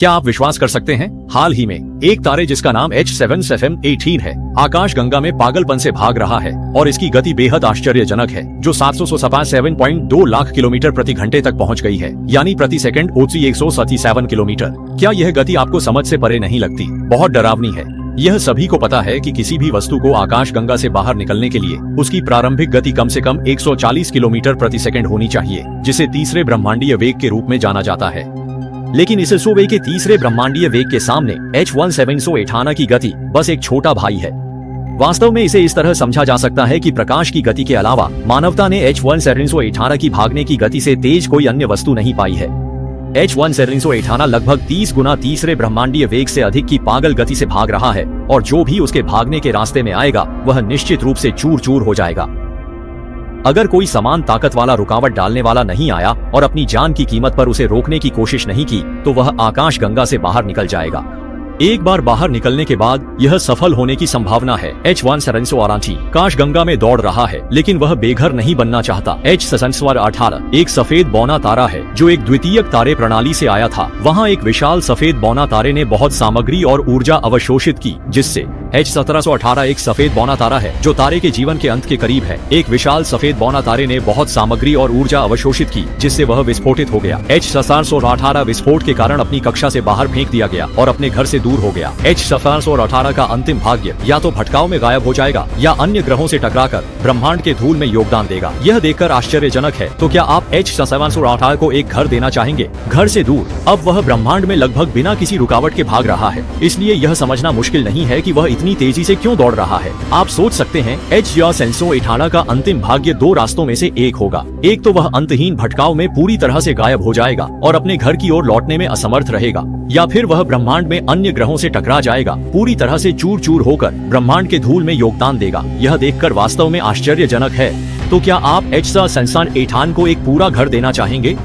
क्या आप विश्वास कर सकते हैं, हाल ही में एक तारे जिसका नाम H7SFM18 है आकाश गंगा में पागलपन से भाग रहा है और इसकी गति बेहद आश्चर्यजनक है जो 777.2 लाख किलोमीटर प्रति घंटे तक पहुंच गई है, यानी प्रति सेकंड 137 किलोमीटर। क्या यह गति आपको समझ से परे नहीं लगती? बहुत डरावनी है। यह सभी को पता है कि किसी भी वस्तु को आकाश गंगा से बाहर निकलने के लिए उसकी प्रारंभिक गति कम से कम 140 किलोमीटर प्रति सेकंड होनी चाहिए, जिसे तीसरे ब्रह्मांडीय वेग के रूप में जाना जाता है। लेकिन इस वेग के तीसरे ब्रह्मांडीय वेग के सामने H1718 की गति बस एक छोटा भाई है। वास्तव में इसे इस तरह समझा जा सकता है कि प्रकाश की गति के अलावा मानवता ने H1718 की भागने की गति से तेज कोई अन्य वस्तु नहीं पाई है। H1718 लगभग 30 गुना तीसरे ब्रह्मांडीय वेग से अधिक की पागल गति से भाग रहा है और जो भी उसके भागने के रास्ते में आएगा वह निश्चित रूप से चूर चूर हो जाएगा। अगर कोई समान ताकत वाला रुकावट डालने वाला नहीं आया और अपनी जान की कीमत पर उसे रोकने की कोशिश नहीं की तो वह आकाश गंगा से बाहर निकल जाएगा। एक बार बाहर निकलने के बाद यह सफल होने की संभावना है। H1718 काश गंगा में दौड़ रहा है, लेकिन वह बेघर नहीं बनना चाहता। H1718 एक सफेद बौना तारा है जो एक द्वितीयक तारे प्रणाली से आया था। वहाँ एक विशाल सफेद बौना तारे ने बहुत सामग्री और ऊर्जा अवशोषित की, जिससे H1718 एक सफेद बौना तारा है जो तारे के जीवन के अंत के करीब है। एक विशाल सफेद बौना तारे ने बहुत सामग्री और ऊर्जा अवशोषित की, जिससे वह विस्फोटित हो गया। H1718 विस्फोट के कारण अपनी कक्षा से बाहर फेंक दिया गया और अपने घर से दूर हो गया। H1718 का अंतिम भाग्य या तो भटकाव में गायब हो जाएगा या अन्य ग्रहों से टकराकर ब्रह्मांड के धूल में योगदान देगा। यह देखकर आश्चर्यजनक है। तो क्या आप H1718 को एक घर देना चाहेंगे? घर से दूर अब वह ब्रह्मांड में लगभग बिना किसी रुकावट के भाग रहा है, इसलिए यह समझना मुश्किल नहीं है कि वह इतनी तेजी से क्यों दौड़ रहा है। आप सोच सकते हैं H1718 का अंतिम भाग्य दो रास्तों में से एक होगा। एक तो वह अंतहीन भटकाव में पूरी तरह से गायब हो जाएगा और अपने घर की ओर लौटने में असमर्थ रहेगा, या फिर वह ब्रह्मांड में अन्य ग्रहों से टकरा जाएगा, पूरी तरह से चूर चूर होकर ब्रह्मांड के धूल में योगदान देगा। यह देखकर वास्तव में आश्चर्यजनक है। तो क्या आप H1718 को एक पूरा घर देना चाहेंगे?